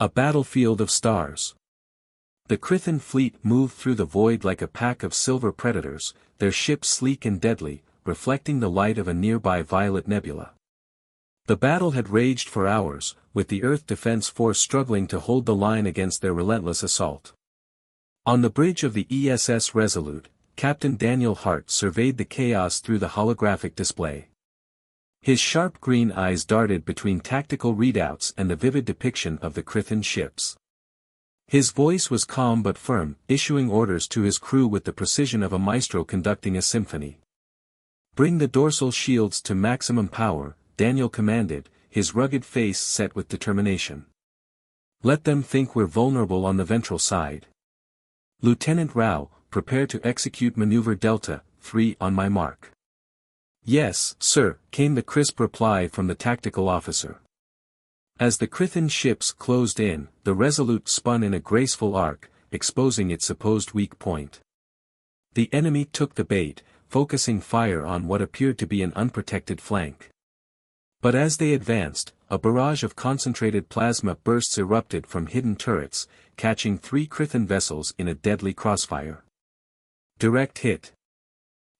A battlefield of stars. The Krithan fleet moved through the void like a pack of silver predators, their ships sleek and deadly, reflecting the light of a nearby violet nebula. The battle had raged for hours, with the Earth Defense Force struggling to hold the line against their relentless assault. On the bridge of the ESS Resolute, Captain Daniel Hart surveyed the chaos through the holographic display. His sharp green eyes darted between tactical readouts and the vivid depiction of the Krithan ships. His voice was calm but firm, issuing orders to his crew with the precision of a maestro conducting a symphony. "Bring the dorsal shields to maximum power," Daniel commanded, his rugged face set with determination. "Let them think we're vulnerable on the ventral side. Lieutenant Rao, prepare to execute Maneuver Delta 3 on my mark." "Yes, sir," came the crisp reply from the tactical officer. As the Krithan ships closed in, the Resolute spun in a graceful arc, exposing its supposed weak point. The enemy took the bait, focusing fire on what appeared to be an unprotected flank. But as they advanced, a barrage of concentrated plasma bursts erupted from hidden turrets, catching 3 Krithan vessels in a deadly crossfire. "Direct hit."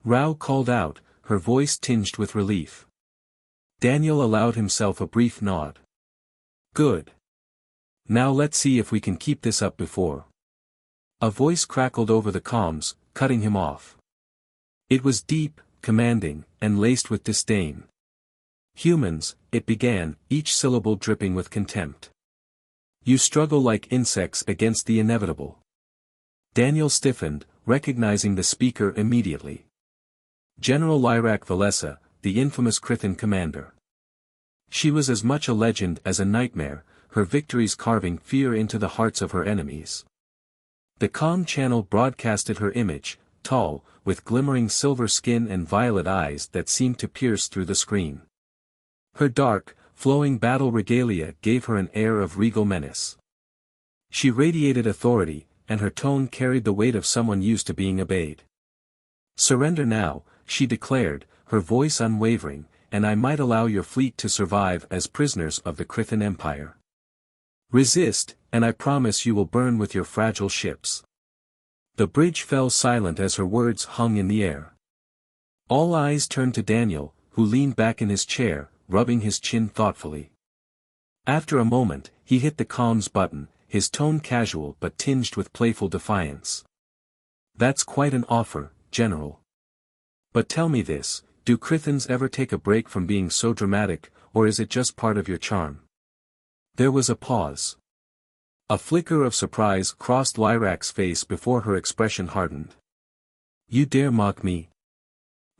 Rao called out, her voice tinged with relief. Daniel allowed himself a brief nod. "Good. Now let's see if we can keep this up before." A voice crackled over the comms, cutting him off. It was deep, commanding, and laced with disdain. "Humans," it began, each syllable dripping with contempt. "You struggle like insects against the inevitable." Daniel stiffened, recognizing the speaker immediately. General Lyrak Velessa, the infamous Krithan commander. She was as much a legend as a nightmare, her victories carving fear into the hearts of her enemies. The comm channel broadcasted her image, tall, with glimmering silver skin and violet eyes that seemed to pierce through the screen. Her dark, flowing battle regalia gave her an air of regal menace. She radiated authority, and her tone carried the weight of someone used to being obeyed. "Surrender now," she declared, her voice unwavering, "and I might allow your fleet to survive as prisoners of the Krithan Empire. Resist, and I promise you will burn with your fragile ships." The bridge fell silent as her words hung in the air. All eyes turned to Daniel, who leaned back in his chair, rubbing his chin thoughtfully. After a moment, he hit the comms button, his tone casual but tinged with playful defiance. "That's quite an offer, General. But tell me this, do Krithans ever take a break from being so dramatic, or is it just part of your charm?" There was a pause. A flicker of surprise crossed Lyrak's face before her expression hardened. "You dare mock me?"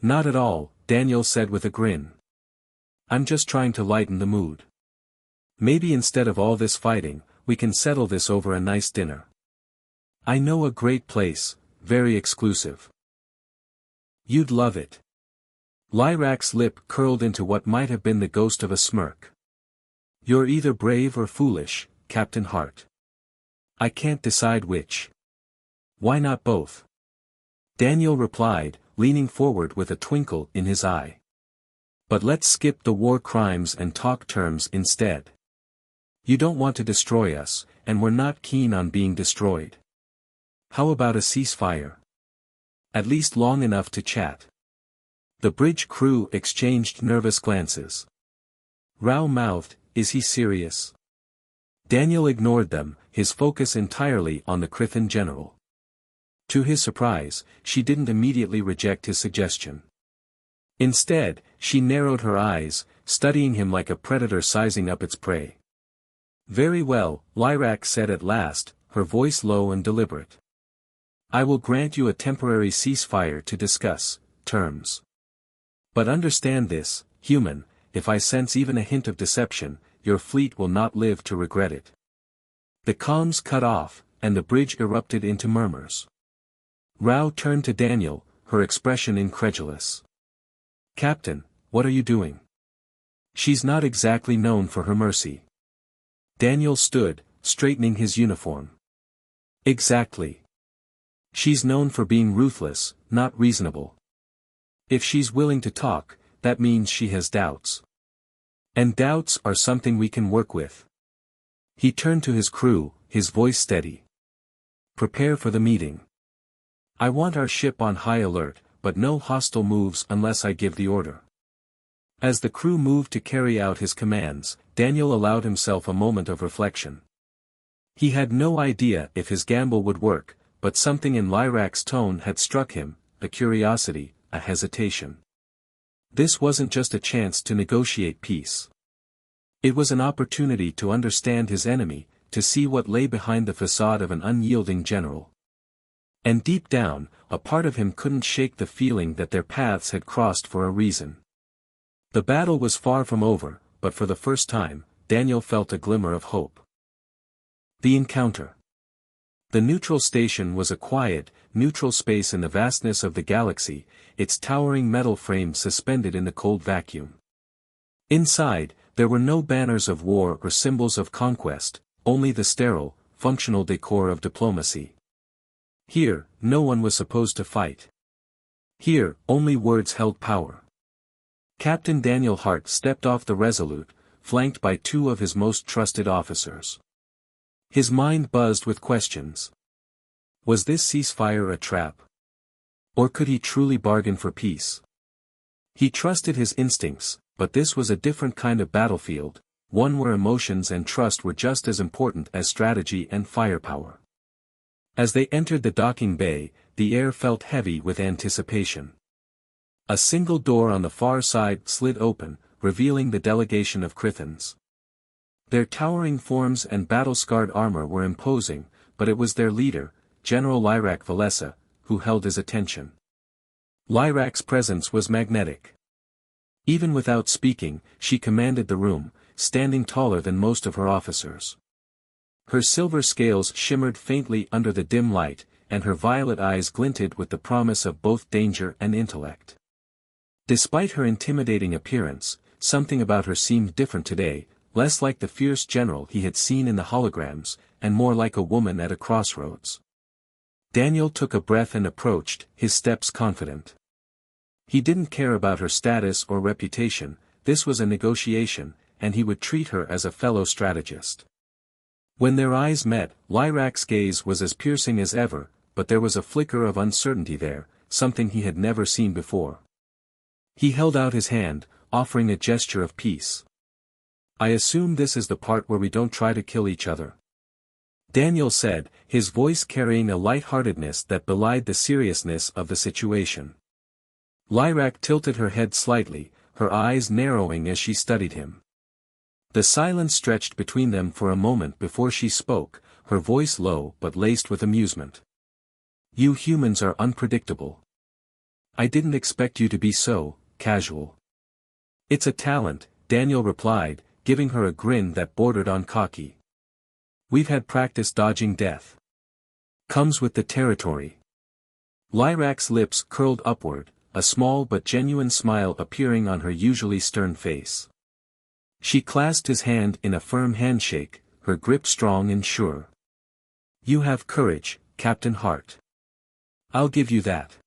"Not at all," Daniel said with a grin. "I'm just trying to lighten the mood. Maybe instead of all this fighting, we can settle this over a nice dinner. I know a great place, very exclusive. You'd love it." Lyrak's lip curled into what might have been the ghost of a smirk. "You're either brave or foolish, Captain Hart. I can't decide which." "Why not both?" Daniel replied, leaning forward with a twinkle in his eye. "But let's skip the war crimes and talk terms instead. You don't want to destroy us, and we're not keen on being destroyed. How about a ceasefire? At least long enough to chat." The bridge crew exchanged nervous glances. Rao mouthed, "Is he serious?" Daniel ignored them, his focus entirely on the Krithan general. To his surprise, she didn't immediately reject his suggestion. Instead, she narrowed her eyes, studying him like a predator sizing up its prey. "Very well," Lyrak said at last, her voice low and deliberate. "I will grant you a temporary ceasefire to discuss terms. But understand this, human, if I sense even a hint of deception, your fleet will not live to regret it." The comms cut off, and the bridge erupted into murmurs. Rao turned to Daniel, her expression incredulous. "Captain, what are you doing? She's not exactly known for her mercy." Daniel stood, straightening his uniform. "Exactly. She's known for being ruthless, not reasonable. If she's willing to talk, that means she has doubts. And doubts are something we can work with." He turned to his crew, his voice steady. Prepare for the meeting. I want our ship on high alert, but no hostile moves unless I give the order. As the crew moved to carry out his commands, Daniel allowed himself a moment of reflection. He had no idea if his gamble would work, but something in Lyrak's tone had struck him, a curiosity, a hesitation. This wasn't just a chance to negotiate peace. It was an opportunity to understand his enemy, to see what lay behind the facade of an unyielding general. And deep down, a part of him couldn't shake the feeling that their paths had crossed for a reason. The battle was far from over, but for the first time, Daniel felt a glimmer of hope. The encounter. The neutral station was a quiet, neutral space in the vastness of the galaxy, its towering metal frame suspended in the cold vacuum. Inside, there were no banners of war or symbols of conquest, only the sterile, functional decor of diplomacy. Here, no one was supposed to fight. Here, only words held power. Captain Daniel Hart stepped off the Resolute, flanked by two of his most trusted officers. His mind buzzed with questions. Was this ceasefire a trap? Or could he truly bargain for peace? He trusted his instincts, but this was a different kind of battlefield, one where emotions and trust were just as important as strategy and firepower. As they entered the docking bay, the air felt heavy with anticipation. A single door on the far side slid open, revealing the delegation of Chrythans. Their towering forms and battle-scarred armor were imposing, but it was their leader, General Lyrak Velessa, who held his attention. Lyrak's presence was magnetic. Even without speaking, she commanded the room, standing taller than most of her officers. Her silver scales shimmered faintly under the dim light, and her violet eyes glinted with the promise of both danger and intellect. Despite her intimidating appearance, something about her seemed different today, less like the fierce general he had seen in the holograms, and more like a woman at a crossroads. Daniel took a breath and approached, his steps confident. He didn't care about her status or reputation, this was a negotiation, and he would treat her as a fellow strategist. When their eyes met, Lyrak's gaze was as piercing as ever, but there was a flicker of uncertainty there, something he had never seen before. He held out his hand, offering a gesture of peace. I assume this is the part where we don't try to kill each other. Daniel said, his voice carrying a light-heartedness that belied the seriousness of the situation. Lyrak tilted her head slightly, her eyes narrowing as she studied him. The silence stretched between them for a moment before she spoke, her voice low but laced with amusement. You humans are unpredictable. I didn't expect you to be so casual. It's a talent, Daniel replied, giving her a grin that bordered on cocky. We've had practice dodging death. Comes with the territory. Lyrak's lips curled upward, a small but genuine smile appearing on her usually stern face. She clasped his hand in a firm handshake, her grip strong and sure. You have courage, Captain Hart. I'll give you that.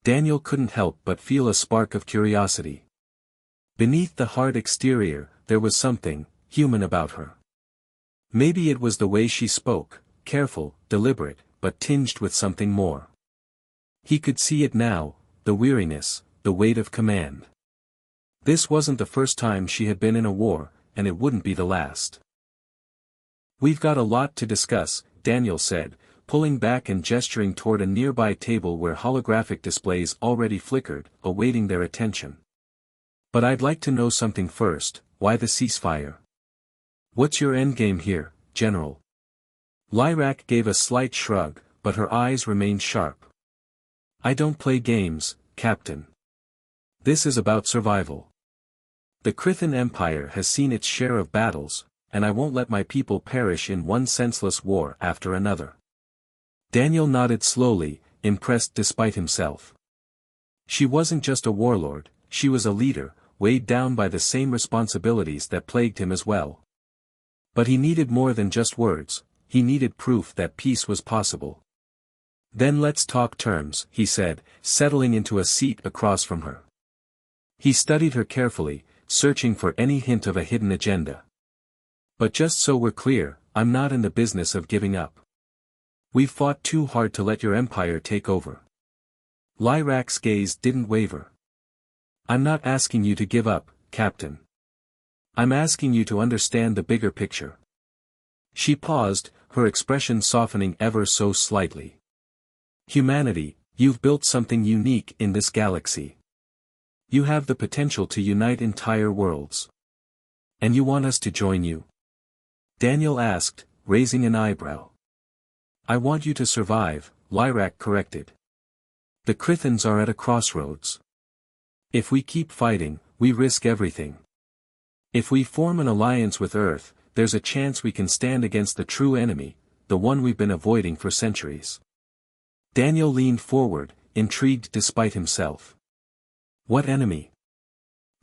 Daniel couldn't help but feel a spark of curiosity. Beneath the hard exterior, there was something human about her. Maybe it was the way she spoke, careful, deliberate, but tinged with something more. He could see it now, the weariness, the weight of command. This wasn't the first time she had been in a war, and it wouldn't be the last. We've got a lot to discuss, Daniel said, pulling back and gesturing toward a nearby table where holographic displays already flickered, awaiting their attention. But I'd like to know something first, why the ceasefire? What's your endgame here, General? Lyrak gave a slight shrug, but her eyes remained sharp. I don't play games, Captain. This is about survival. The Chrythan Empire has seen its share of battles, and I won't let my people perish in one senseless war after another. Daniel nodded slowly, impressed despite himself. She wasn't just a warlord, she was a leader, weighed down by the same responsibilities that plagued him as well. But he needed more than just words, he needed proof that peace was possible. Then let's talk terms, he said, settling into a seat across from her. He studied her carefully, searching for any hint of a hidden agenda. But just so we're clear, I'm not in the business of giving up. We've fought too hard to let your empire take over. Lyrak's gaze didn't waver. I'm not asking you to give up, Captain. I'm asking you to understand the bigger picture. She paused, her expression softening ever so slightly. Humanity, you've built something unique in this galaxy. You have the potential to unite entire worlds. And you want us to join you? Daniel asked, raising an eyebrow. I want you to survive, Lyrak corrected. The Crithans are at a crossroads. If we keep fighting, we risk everything. If we form an alliance with Earth, there's a chance we can stand against the true enemy, the one we've been avoiding for centuries. Daniel leaned forward, intrigued despite himself. What enemy?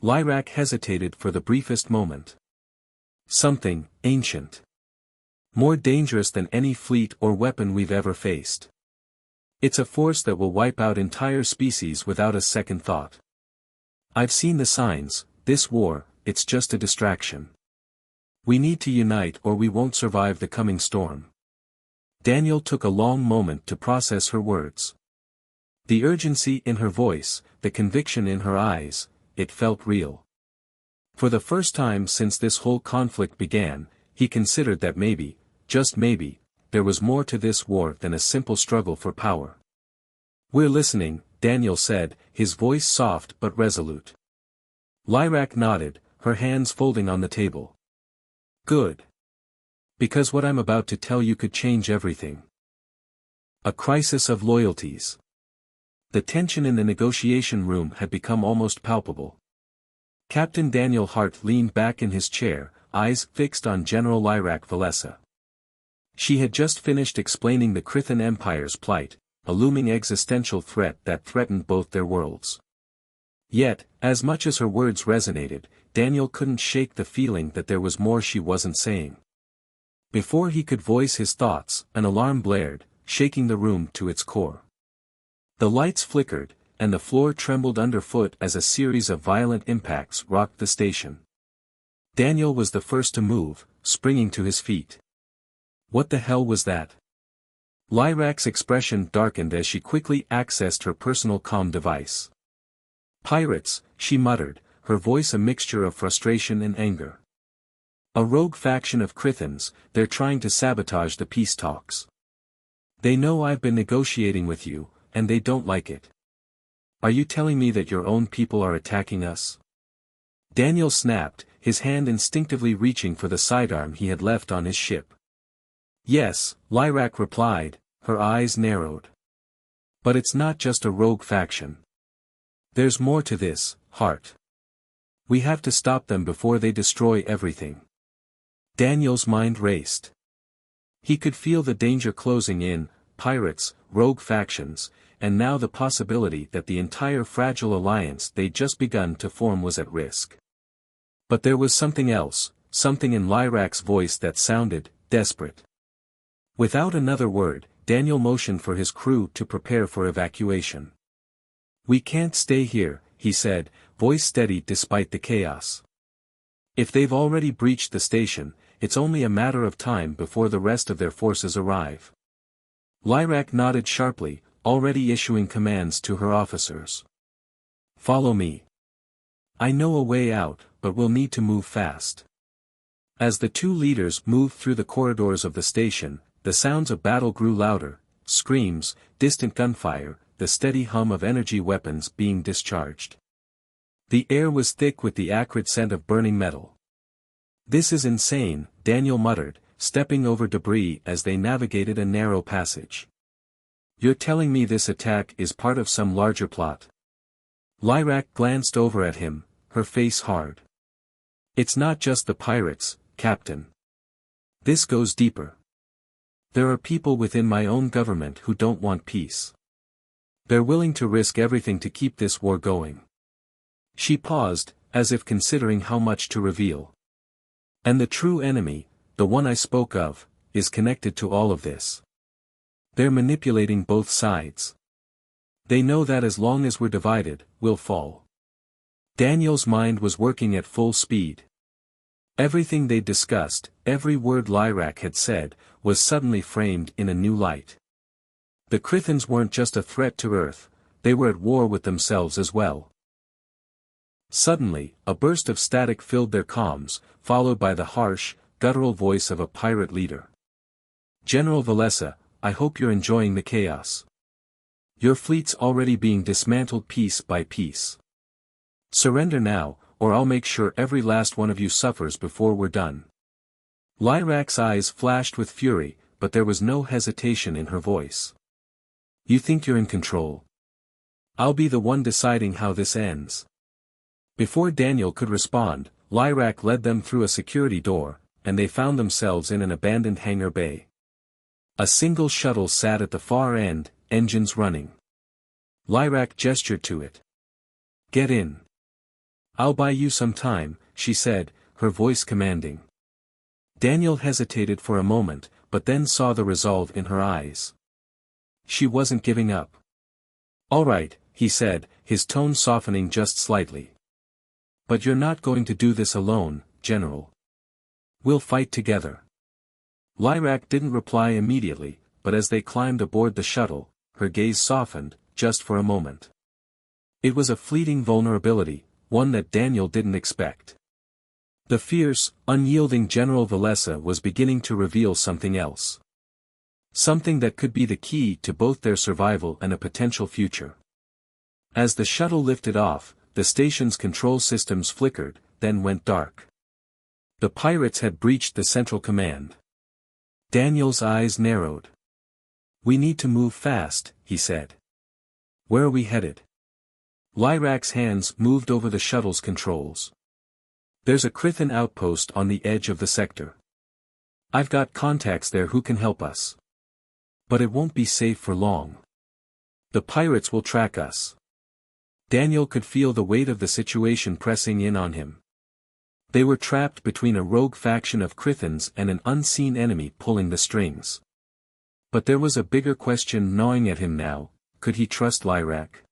Lyrak hesitated for the briefest moment. Something ancient. More dangerous than any fleet or weapon we've ever faced. It's a force that will wipe out entire species without a second thought. I've seen the signs, this war, it's just a distraction. We need to unite or we won't survive the coming storm. Daniel took a long moment to process her words. The urgency in her voice, the conviction in her eyes, it felt real. For the first time since this whole conflict began, he considered that maybe, just maybe, there was more to this war than a simple struggle for power. We're listening, Daniel said, his voice soft but resolute. Lyrak nodded, her hands folding on the table. Good. Because what I'm about to tell you could change everything. A crisis of loyalties. The tension in the negotiation room had become almost palpable. Captain Daniel Hart leaned back in his chair, eyes fixed on General Lyrak Velessa. She had just finished explaining the Crithan Empire's plight, a looming existential threat that threatened both their worlds. Yet, as much as her words resonated, Daniel couldn't shake the feeling that there was more she wasn't saying. Before he could voice his thoughts, an alarm blared, shaking the room to its core. The lights flickered, and the floor trembled underfoot as a series of violent impacts rocked the station. Daniel was the first to move, springing to his feet. What the hell was that? Lyrak's expression darkened as she quickly accessed her personal comm device. Pirates, she muttered, her voice a mixture of frustration and anger. A rogue faction of Crithans, they're trying to sabotage the peace talks. They know I've been negotiating with you, and they don't like it. Are you telling me that your own people are attacking us? Daniel snapped, his hand instinctively reaching for the sidearm he had left on his ship. Yes, Lyrak replied, her eyes narrowed. But it's not just a rogue faction. There's more to this, Hart. We have to stop them before they destroy everything. Daniel's mind raced. He could feel the danger closing in, pirates, rogue factions, and now the possibility that the entire fragile alliance they'd just begun to form was at risk. But there was something else, something in Lyrak's voice that sounded desperate. Without another word, Daniel motioned for his crew to prepare for evacuation. We can't stay here, he said, voice steady despite the chaos. If they've already breached the station, it's only a matter of time before the rest of their forces arrive. Lyrak nodded sharply, already issuing commands to her officers. Follow me. I know a way out, but we'll need to move fast. As the two leaders moved through the corridors of the station, the sounds of battle grew louder, screams, distant gunfire, the steady hum of energy weapons being discharged. The air was thick with the acrid scent of burning metal. This is insane, Daniel muttered, stepping over debris as they navigated a narrow passage. You're telling me this attack is part of some larger plot? Lyrak glanced over at him, her face hard. It's not just the pirates, Captain. This goes deeper. There are people within my own government who don't want peace. They're willing to risk everything to keep this war going. She paused, as if considering how much to reveal. And the true enemy, the one I spoke of, is connected to all of this. They're manipulating both sides. They know that as long as we're divided, we'll fall. Daniel's mind was working at full speed. Everything they discussed, every word Lyrak had said, was suddenly framed in a new light. The Crithans weren't just a threat to Earth, they were at war with themselves as well. Suddenly, a burst of static filled their comms, followed by the harsh, guttural voice of a pirate leader. "General Velessa, I hope you're enjoying the chaos. Your fleet's already being dismantled piece by piece. Surrender now, or I'll make sure every last one of you suffers before we're done." Lyrak's eyes flashed with fury, but there was no hesitation in her voice. "You think you're in control? I'll be the one deciding how this ends." Before Daniel could respond, Lyrak led them through a security door, and they found themselves in an abandoned hangar bay. A single shuttle sat at the far end, engines running. Lyrak gestured to it. "Get in. I'll buy you some time," she said, her voice commanding. Daniel hesitated for a moment, but then saw the resolve in her eyes. She wasn't giving up. "All right," he said, his tone softening just slightly. "But you're not going to do this alone, General. We'll fight together." Lyrak didn't reply immediately, but as they climbed aboard the shuttle, her gaze softened, just for a moment. It was a fleeting vulnerability, one that Daniel didn't expect. The fierce, unyielding General Velessa was beginning to reveal something else. Something that could be the key to both their survival and a potential future. As the shuttle lifted off, the station's control systems flickered, then went dark. The pirates had breached the central command. Daniel's eyes narrowed. "We need to move fast," he said. "Where are we headed?" Lyrak's hands moved over the shuttle's controls. "There's a Crithan outpost on the edge of the sector. I've got contacts there who can help us. But it won't be safe for long. The pirates will track us." Daniel could feel the weight of the situation pressing in on him. They were trapped between a rogue faction of Crithans and an unseen enemy pulling the strings. But there was a bigger question gnawing at him now: could he trust Lyrak?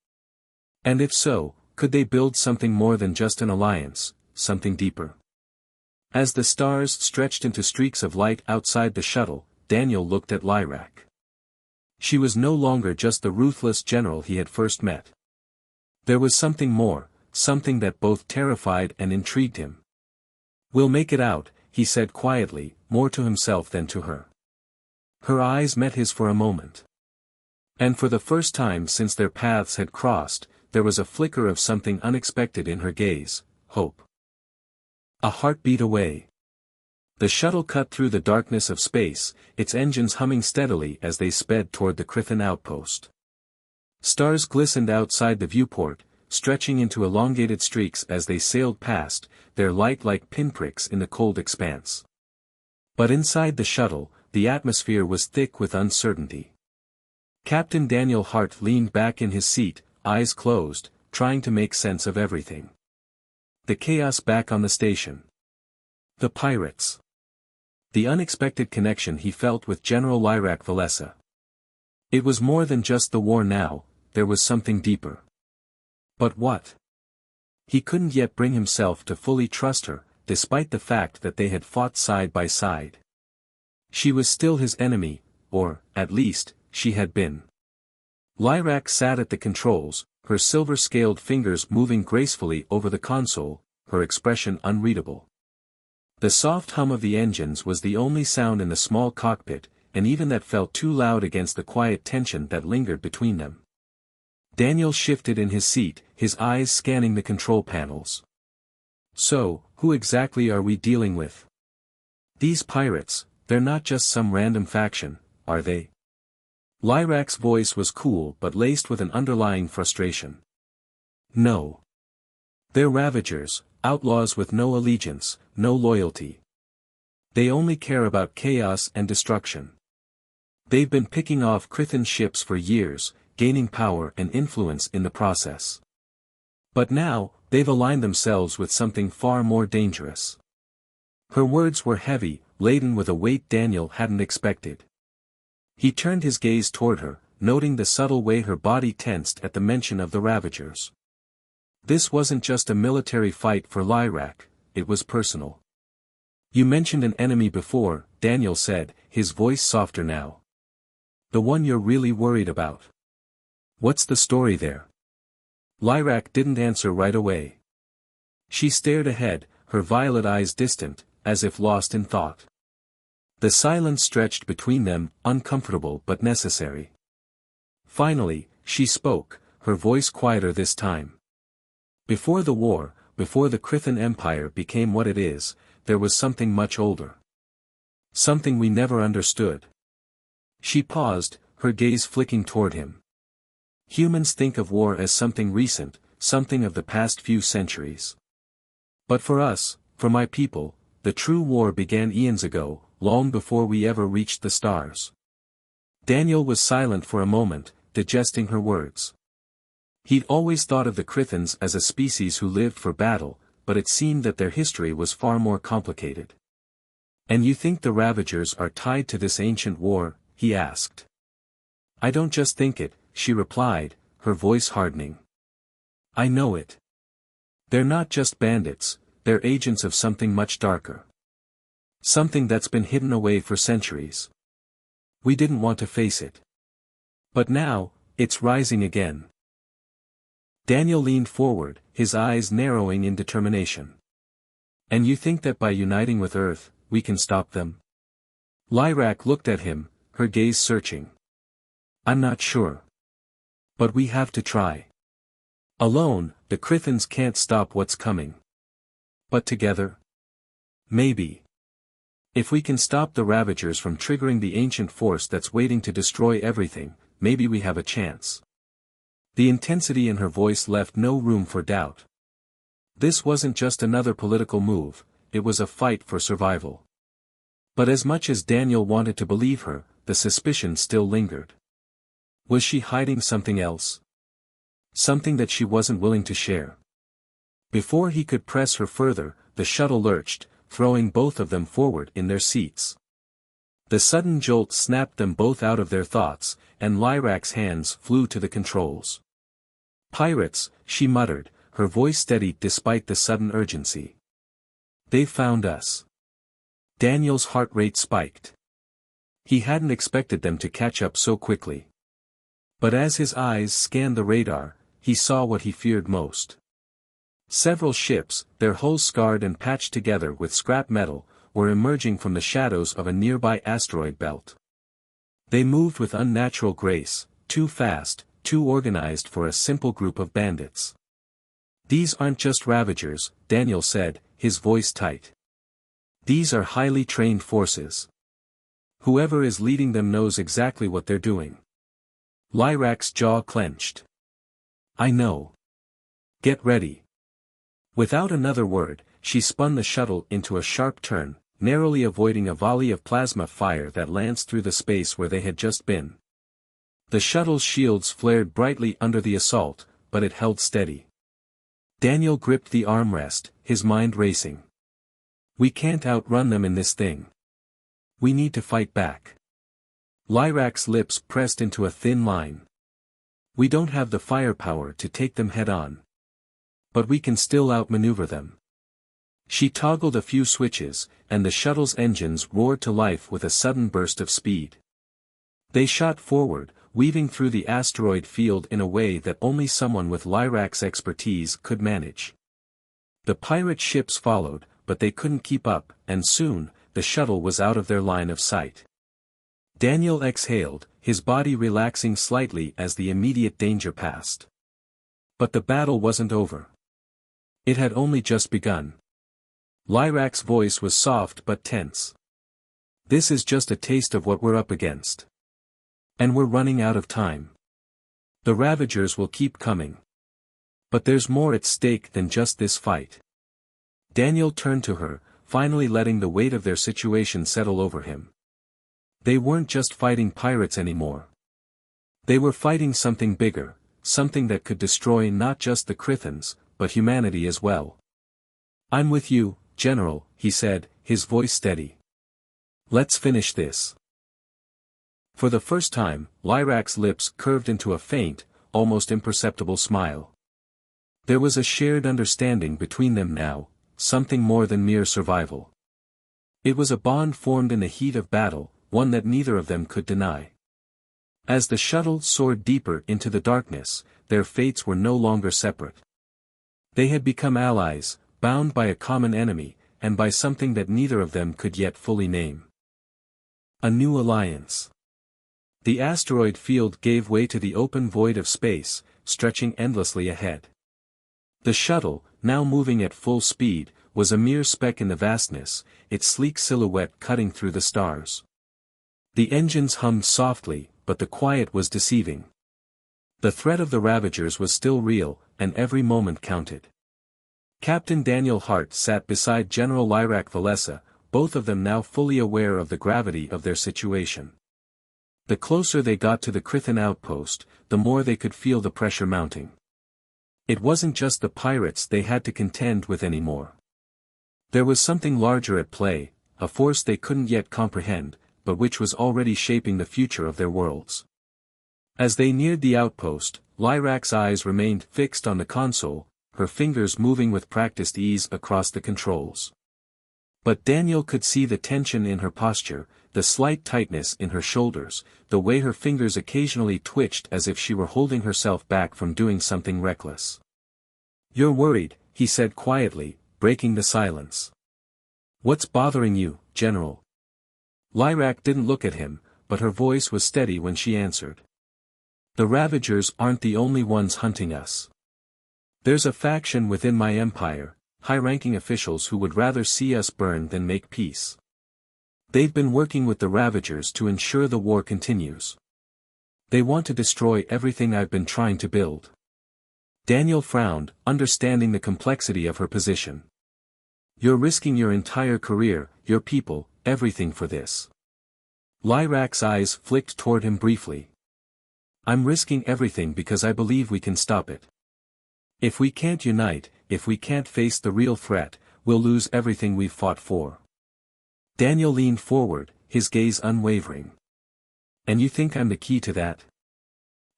And if so, could they build something more than just an alliance, something deeper? As the stars stretched into streaks of light outside the shuttle, Daniel looked at Lyrak. She was no longer just the ruthless general he had first met. There was something more, something that both terrified and intrigued him. "We'll make it out," he said quietly, more to himself than to her. Her eyes met his for a moment. And for the first time since their paths had crossed, there was a flicker of something unexpected in her gaze: hope. A heartbeat away. The shuttle cut through the darkness of space, its engines humming steadily as they sped toward the Crithan outpost. Stars glistened outside the viewport, stretching into elongated streaks as they sailed past, their light like pinpricks in the cold expanse. But inside the shuttle, the atmosphere was thick with uncertainty. Captain Daniel Hart leaned back in his seat, eyes closed, trying to make sense of everything. The chaos back on the station. The pirates. The unexpected connection he felt with General Lyrak Velessa. It was more than just the war now, there was something deeper. But what? He couldn't yet bring himself to fully trust her, despite the fact that they had fought side by side. She was still his enemy, or, at least, she had been. Lyrak sat at the controls, her silver-scaled fingers moving gracefully over the console, her expression unreadable. The soft hum of the engines was the only sound in the small cockpit, and even that felt too loud against the quiet tension that lingered between them. Daniel shifted in his seat, his eyes scanning the control panels. "So, who exactly are we dealing with? These pirates, they're not just some random faction, are they?" Lyrak's voice was cool but laced with an underlying frustration. "No. They're ravagers, outlaws with no allegiance, no loyalty. They only care about chaos and destruction. They've been picking off Crithan ships for years, gaining power and influence in the process. But now, they've aligned themselves with something far more dangerous." Her words were heavy, laden with a weight Daniel hadn't expected. He turned his gaze toward her, noting the subtle way her body tensed at the mention of the Ravagers. This wasn't just a military fight for Lyrak, it was personal. You mentioned an enemy before, Daniel said, his voice softer now. The one you're really worried about. What's the story there? Lyrak didn't answer right away. She stared ahead, her violet eyes distant, as if lost in thought. The silence stretched between them, uncomfortable but necessary. Finally, she spoke, her voice quieter this time. Before the war, before the Krithan Empire became what it is, there was something much older. Something we never understood. She paused, her gaze flicking toward him. Humans think of war as something recent, something of the past few centuries. But for us, for my people, the true war began eons ago, long before we ever reached the stars. Daniel was silent for a moment, digesting her words. He'd always thought of the Krithans as a species who lived for battle, but it seemed that their history was far more complicated. And you think the Ravagers are tied to this ancient war? He asked. I don't just think it, she replied, her voice hardening. I know it. They're not just bandits, they're agents of something much darker. Something that's been hidden away for centuries. We didn't want to face it. But now, it's rising again. Daniel leaned forward, his eyes narrowing in determination. And you think that by uniting with Earth, we can stop them? Lyrak looked at him, her gaze searching. I'm not sure. But we have to try. Alone, the Krithans can't stop what's coming. But together? Maybe. If we can stop the Ravagers from triggering the ancient force that's waiting to destroy everything, maybe we have a chance. The intensity in her voice left no room for doubt. This wasn't just another political move, it was a fight for survival. But as much as Daniel wanted to believe her, the suspicion still lingered. Was she hiding something else? Something that she wasn't willing to share. Before he could press her further, the shuttle lurched, throwing both of them forward in their seats. The sudden jolt snapped them both out of their thoughts, and Lyrak's hands flew to the controls. Pirates, she muttered, her voice steady despite the sudden urgency. They've found us. Daniel's heart rate spiked. He hadn't expected them to catch up so quickly. But as his eyes scanned the radar, he saw what he feared most. Several ships, their hulls scarred and patched together with scrap metal, were emerging from the shadows of a nearby asteroid belt. They moved with unnatural grace, too fast, too organized for a simple group of bandits. These aren't just Ravagers, Daniel said, his voice tight. These are highly trained forces. Whoever is leading them knows exactly what they're doing. Lyrak's jaw clenched. I know. Get ready. Without another word, she spun the shuttle into a sharp turn, narrowly avoiding a volley of plasma fire that lanced through the space where they had just been. The shuttle's shields flared brightly under the assault, but it held steady. Daniel gripped the armrest, his mind racing. We can't outrun them in this thing. We need to fight back. Lyrak's lips pressed into a thin line. We don't have the firepower to take them head-on. But we can still outmaneuver them. She toggled a few switches, and the shuttle's engines roared to life with a sudden burst of speed. They shot forward, weaving through the asteroid field in a way that only someone with Lyrak's expertise could manage. The pirate ships followed, but they couldn't keep up, and soon, the shuttle was out of their line of sight. Daniel exhaled, his body relaxing slightly as the immediate danger passed. But the battle wasn't over. It had only just begun. Lyrak's voice was soft but tense. This is just a taste of what we're up against. And we're running out of time. The Ravagers will keep coming. But there's more at stake than just this fight. Daniel turned to her, finally letting the weight of their situation settle over him. They weren't just fighting pirates anymore. They were fighting something bigger, something that could destroy not just the Krithans, but humanity as well. I'm with you, General, he said, his voice steady. Let's finish this. For the first time, Lyrak's lips curved into a faint, almost imperceptible smile. There was a shared understanding between them now, something more than mere survival. It was a bond formed in the heat of battle, one that neither of them could deny. As the shuttle soared deeper into the darkness, their fates were no longer separate. They had become allies, bound by a common enemy, and by something that neither of them could yet fully name. A new alliance. The asteroid field gave way to the open void of space, stretching endlessly ahead. The shuttle, now moving at full speed, was a mere speck in the vastness, its sleek silhouette cutting through the stars. The engines hummed softly, but the quiet was deceiving. The threat of the Ravagers was still real, and every moment counted. Captain Daniel Hart sat beside General Lyrak Velessa, both of them now fully aware of the gravity of their situation. The closer they got to the Krithan outpost, the more they could feel the pressure mounting. It wasn't just the pirates they had to contend with anymore. There was something larger at play, a force they couldn't yet comprehend, but which was already shaping the future of their worlds. As they neared the outpost, Lyrak's eyes remained fixed on the console, her fingers moving with practiced ease across the controls. But Daniel could see the tension in her posture, the slight tightness in her shoulders, the way her fingers occasionally twitched as if she were holding herself back from doing something reckless. "You're worried," he said quietly, breaking the silence. "What's bothering you, General?" Lyrak didn't look at him, but her voice was steady when she answered. "The Ravagers aren't the only ones hunting us. There's a faction within my empire, high-ranking officials who would rather see us burn than make peace. They've been working with the Ravagers to ensure the war continues. They want to destroy everything I've been trying to build." Daniel frowned, understanding the complexity of her position. "You're risking your entire career, your people, everything for this." Lyrak's eyes flicked toward him briefly. "I'm risking everything because I believe we can stop it. If we can't unite, if we can't face the real threat, we'll lose everything we've fought for." Daniel leaned forward, his gaze unwavering. "And you think I'm the key to that?"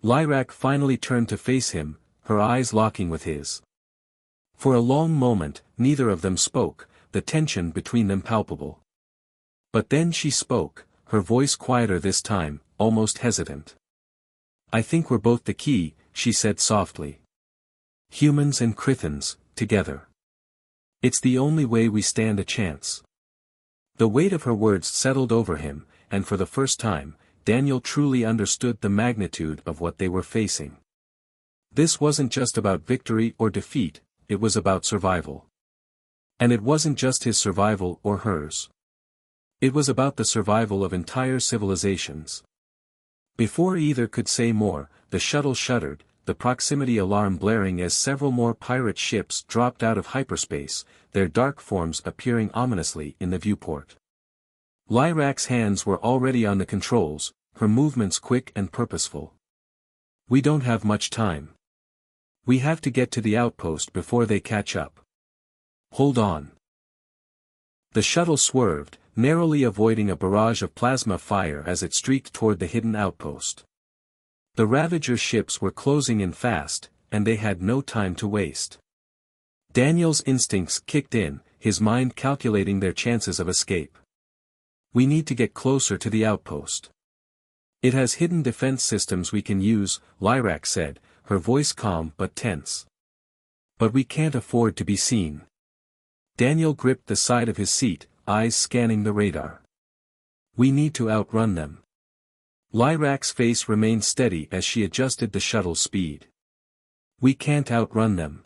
Lyrak finally turned to face him, her eyes locking with his. For a long moment, neither of them spoke, the tension between them palpable. But then she spoke, her voice quieter this time, almost hesitant. "I think we're both the key," she said softly. "Humans and Krithans, together. It's the only way we stand a chance." The weight of her words settled over him, and for the first time, Daniel truly understood the magnitude of what they were facing. This wasn't just about victory or defeat, it was about survival. And it wasn't just his survival or hers. It was about the survival of entire civilizations. Before either could say more, the shuttle shuddered, the proximity alarm blaring as several more pirate ships dropped out of hyperspace, their dark forms appearing ominously in the viewport. Lyrak's hands were already on the controls, her movements quick and purposeful. "We don't have much time. We have to get to the outpost before they catch up. Hold on." The shuttle swerved, narrowly avoiding a barrage of plasma fire as it streaked toward the hidden outpost. The Ravager ships were closing in fast, and they had no time to waste. Daniel's instincts kicked in, his mind calculating their chances of escape. "We need to get closer to the outpost. It has hidden defense systems we can use," Lyrak said, her voice calm but tense. "But we can't afford to be seen." Daniel gripped the side of his seat, eyes scanning the radar. "We need to outrun them." Lyrak's face remained steady as she adjusted the shuttle's speed. "We can't outrun them.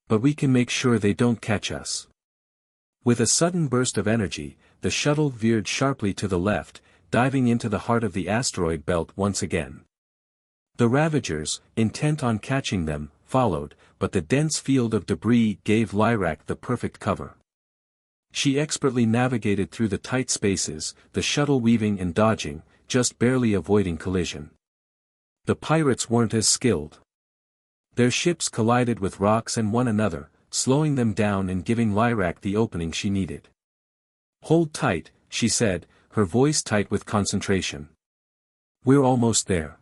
But we can make sure they don't catch us." With a sudden burst of energy, the shuttle veered sharply to the left, diving into the heart of the asteroid belt once again. The Ravagers, intent on catching them, followed, but the dense field of debris gave Lyrak the perfect cover. She expertly navigated through the tight spaces, the shuttle weaving and dodging, just barely avoiding collision. The pirates weren't as skilled. Their ships collided with rocks and one another, slowing them down and giving Lyrak the opening she needed. "Hold tight," she said, her voice tight with concentration. "We're almost there."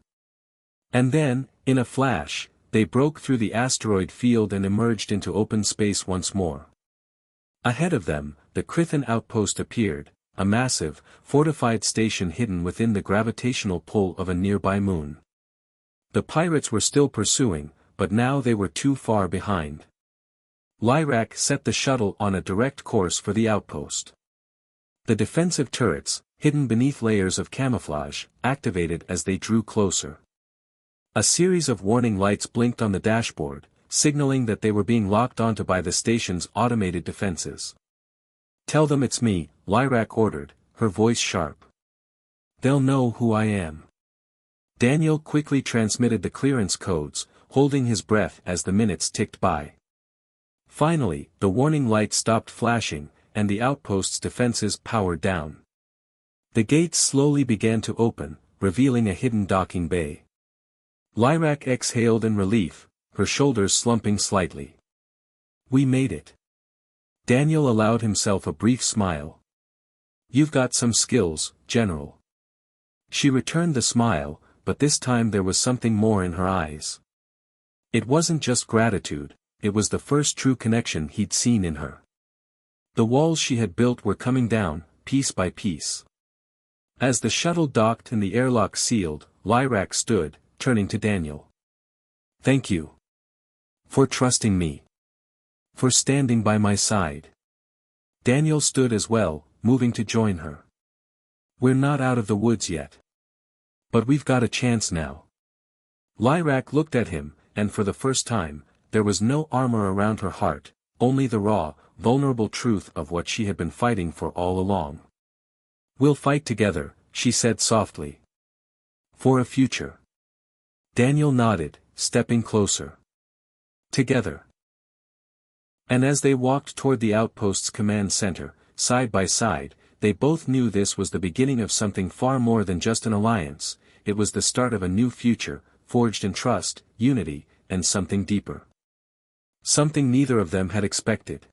And then, in a flash, they broke through the asteroid field and emerged into open space once more. Ahead of them, the Krithin outpost appeared, a massive, fortified station hidden within the gravitational pull of a nearby moon. The pirates were still pursuing, but now they were too far behind. Lyrak set the shuttle on a direct course for the outpost. The defensive turrets, hidden beneath layers of camouflage, activated as they drew closer. A series of warning lights blinked on the dashboard, signaling that they were being locked onto by the station's automated defenses. "Tell them it's me," Lyrak ordered, her voice sharp. "They'll know who I am." Daniel quickly transmitted the clearance codes, holding his breath as the minutes ticked by. Finally, the warning lights stopped flashing, and the outpost's defenses powered down. The gates slowly began to open, revealing a hidden docking bay. Lyrak exhaled in relief, her shoulders slumping slightly. "We made it." Daniel allowed himself a brief smile. "You've got some skills, General." She returned the smile, but this time there was something more in her eyes. It wasn't just gratitude, it was the first true connection he'd seen in her. The walls she had built were coming down, piece by piece. As the shuttle docked and the airlock sealed, Lyrak stood, turning to Daniel. "Thank you. For trusting me. For standing by my side." Daniel stood as well, moving to join her. "We're not out of the woods yet. But we've got a chance now." Lyrak looked at him, and for the first time, there was no armor around her heart, only the raw, vulnerable truth of what she had been fighting for all along. "We'll fight together," she said softly. "For a future." Daniel nodded, stepping closer. "Together." And as they walked toward the outpost's command center, side by side, they both knew this was the beginning of something far more than just an alliance. It was the start of a new future, forged in trust, unity, and something deeper. Something neither of them had expected.